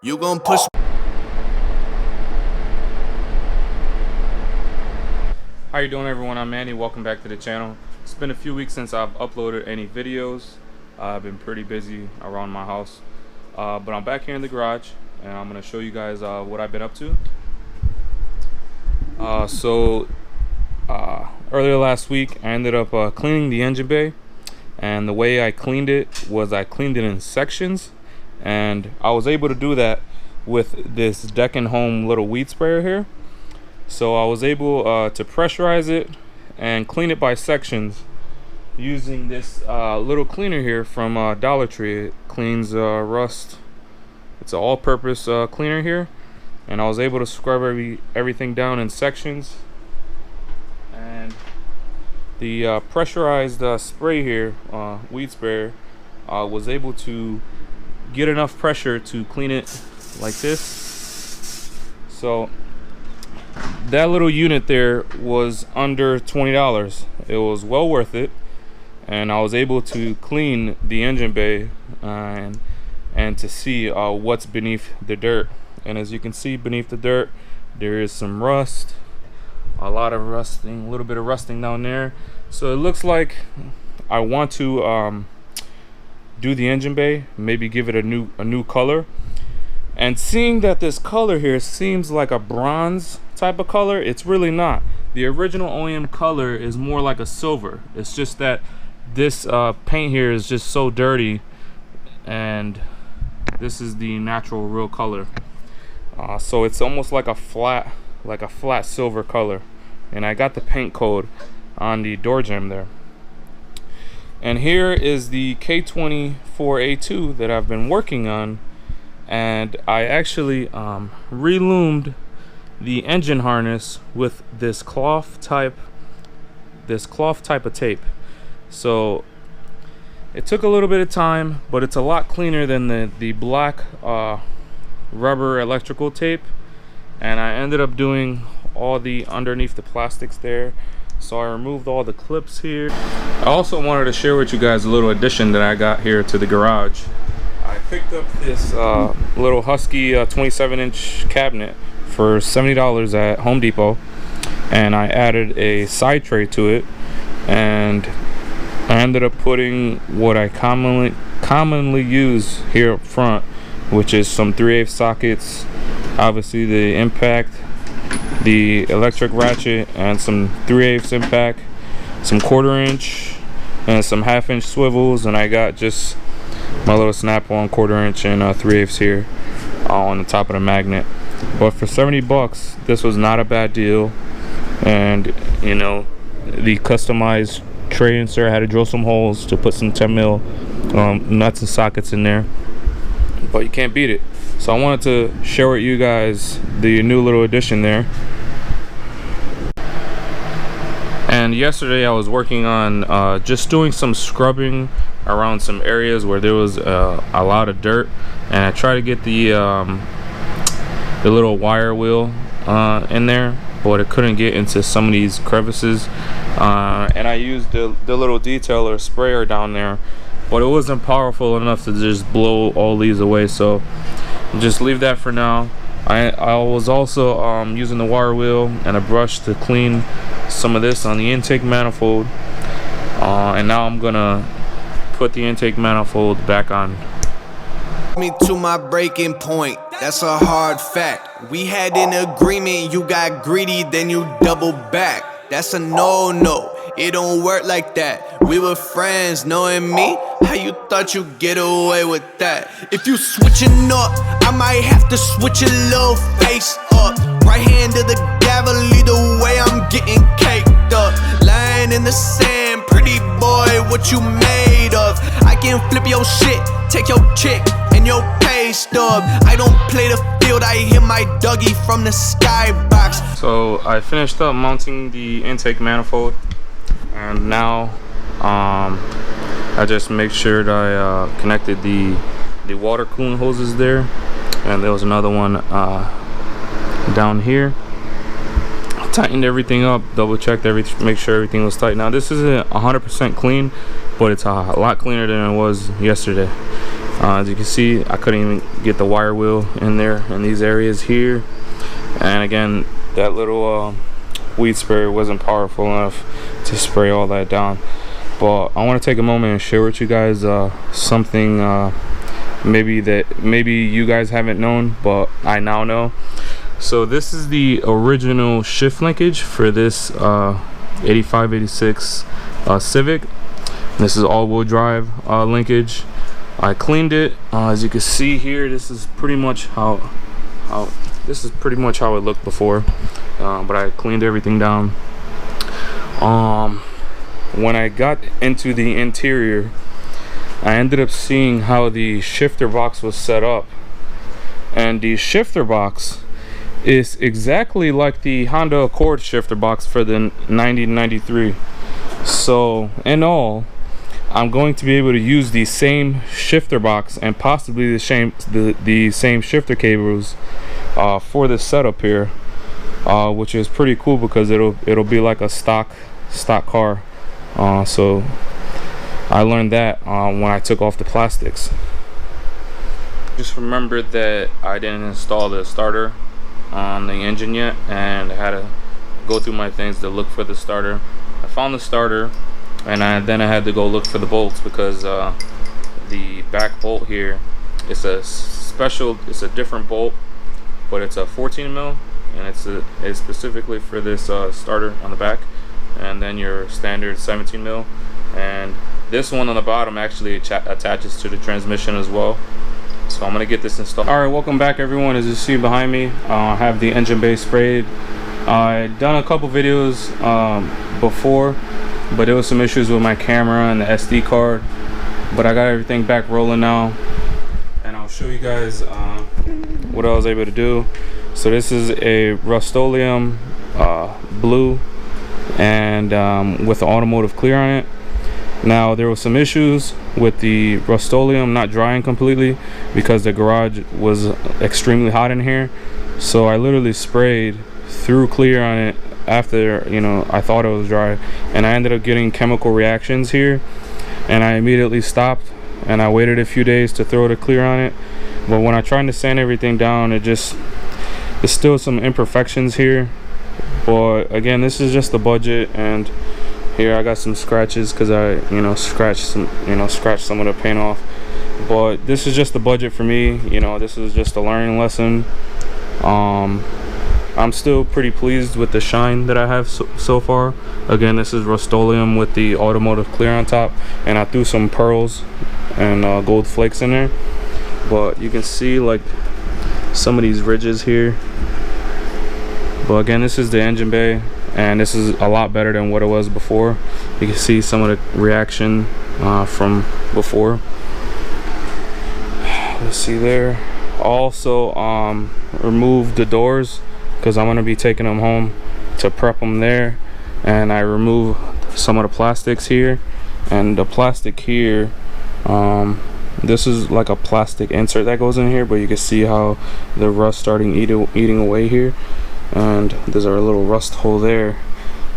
You gon' push. How you doing, everyone? I'm Manny. Welcome back to the channel. It's been a few weeks since I've uploaded any videos. I've been pretty busy around my house, but I'm back here in the garage and I'm gonna show you guys what I've been up to. Earlier last week I ended up cleaning the engine bay, and the way I cleaned it was I cleaned it in sections, and I was able to do that with this Deck and Home little weed sprayer here. So I was able to pressurize it and clean it by sections using this little cleaner here from Dollar Tree. It cleans rust. It's an all-purpose cleaner here, and I was able to scrub everything down in sections. And the pressurized spray here, weed sprayer, was able to get enough pressure to clean it like this. So that little unit there was under $20. It was well worth it, and I was able to clean the engine bay and to see what's beneath the dirt. And as you can see, beneath the dirt there is some rust, a lot of rusting, a little bit of rusting down there. So it looks like I want to do the engine bay, maybe give it a new color. And seeing that this color here seems like a bronze type of color, it's really not. The original OEM color is more like a silver. It's just that this paint here is just so dirty, and this is the natural real color. So it's almost like a flat silver color. And I got the paint code on the door jamb there. And here is the K24A2 that I've been working on, and I actually reloomed the engine harness with this cloth type of tape. So it took a little bit of time, but it's a lot cleaner than the black rubber electrical tape. And I ended up doing all the underneath the plastics there. So I removed all the clips here. I also wanted to share with you guys a little addition that I got here to the garage. I picked up this little Husky 27-inch cabinet for $70 at Home Depot, and I added a side tray to it, and I ended up putting what I commonly use here up front, which is some 3/8 sockets, obviously the impact, the electric ratchet, and some 3/8 impact, some 1/4 inch, and some 1/2 inch swivels. And I got just my little snap-on 1/4 inch and 3/8 here on the top of the magnet. But for 70 bucks, this was not a bad deal. And you know, the customized tray insert, I had to drill some holes to put some 10 mil nuts and sockets in there, but you can't beat it. So I wanted to share with you guys the new little addition there. And yesterday I was working on just doing some scrubbing around some areas where there was a lot of dirt, and I tried to get the little wire wheel in there, but it couldn't get into some of these crevices. And I used the little detailer sprayer down there, but it wasn't powerful enough to just blow all these away. So just leave that for now. I was also using the wire wheel and a brush to clean some of this on the intake manifold, and now I'm gonna put the intake manifold back on. Me to my breaking point, that's a hard fact. We had an agreement, you got greedy, then you double back. That's a no-no, it don't work like that. We were friends, knowing me, how you thought you'd get away with that? If you switching up, I might have to switch your little face up. Right hand to the gavel, either way I'm getting caked up. Lying in the sand, pretty boy, what you made of? I can flip your shit, take your chick and your pay stub. I don't play the field, I hear my Dougie from the skybox. So I finished up mounting the intake manifold, and now I just make sure that I connected the water cooling hoses there, and there was another one down here. I tightened everything up, double checked everything, make sure everything was tight. Now this isn't 100% clean, but it's a lot cleaner than it was yesterday. As you can see, I couldn't even get the wire wheel in there in these areas here. And again, that little weed sprayer wasn't powerful enough to spray all that down. But I want to take a moment and share with you guys something maybe you guys haven't known, but I now know. So this is the original shift linkage for this 8586 Civic. This is all-wheel drive linkage. I cleaned it. As you can see here, this is pretty much how it looked before, but I cleaned everything down. When I got into the interior, I ended up seeing how the shifter box was set up, and the shifter box is exactly like the Honda Accord shifter box for the 1993. So in all, I'm going to be able to use the same shifter box and possibly the same shifter cables for this setup here, which is pretty cool because it'll be like a stock car. So I learned that when I took off the plastics. Just remembered that I didn't install the starter on the engine yet, and I had to go through my things to look for the starter. I found the starter, and then I had to go look for the bolts because the back bolt here, it's a different bolt, but it's a 14 mil, and it's specifically for this starter on the back, and then your standard 17 mil, and this one on the bottom actually attaches to the transmission as well. So I'm gonna get this installed. All right, welcome back everyone. As you see behind me, I have the engine bay sprayed. I'd done a couple videos before, but there was some issues with my camera and the SD card, but I got everything back rolling now, and I'll show you guys what I was able to do. So this is a Rust-Oleum blue, and with the automotive clear on it. Now there were some issues with the Rust-Oleum not drying completely because the garage was extremely hot in here, so I literally sprayed through clear on it after, you know, I thought it was dry, and I ended up getting chemical reactions here, and I immediately stopped, and I waited a few days to throw the clear on it. But when I tried to sand everything down, there's still some imperfections here. But again, this is just the budget, and here I got some scratches because I scratched some of the paint off. But this is just the budget for me. This is just a learning lesson. I'm still pretty pleased with the shine that I have so far. Again, this is Rust-Oleum with the automotive clear on top, and I threw some pearls and gold flakes in there, but you can see like some of these ridges here. But again, this is the engine bay, and this is a lot better than what it was before. You can see some of the reaction from before. Let's see there. Also removed the doors because I'm going to be taking them home to prep them there, and I removed some of the plastics here, and the plastic here, this is like a plastic insert that goes in here, but you can see how the rust starting eating away here, and there's a little rust hole there.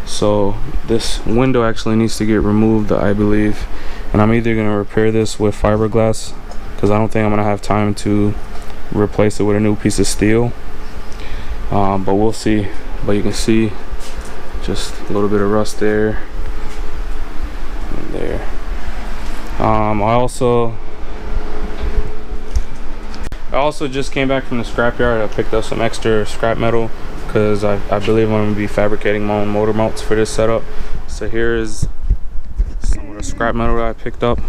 So this window actually needs to get removed, I believe, and I'm either going to repair this with fiberglass because I don't think I'm going to have time to replace it with a new piece of steel, but we'll see. But you can see just a little bit of rust there and there. I also just came back from the scrapyard. I picked up some extra scrap metal because I believe I'm going to be fabricating my own motor mounts for this setup. So here is some of the scrap metal that I picked up.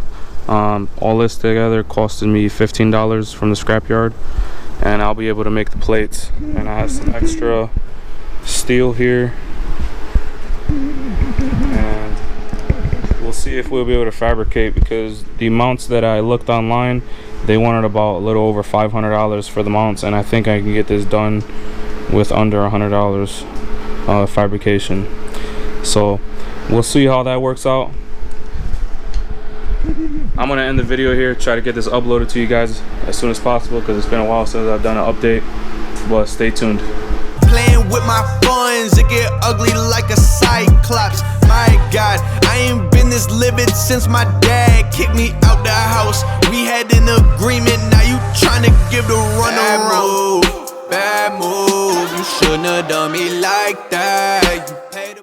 All this together costed me $15 from the scrapyard, and I'll be able to make the plates. And I have some extra steel here, and we'll see if we'll be able to fabricate, because the mounts that I looked online, they wanted about a little over $500 for the mounts, and I think I can get this done with under $100 fabrication. So we'll see how that works out. I'm gonna end the video here, try to get this uploaded to you guys as soon as possible because it's been a while since I've done an update, but stay tuned. Playing with my funds, it get ugly like a cyclops. My God, I ain't been been this livid since my dad kicked me out the house. We had an agreement, now you tryna give the run around. Bad move, you shouldn't have done me like that.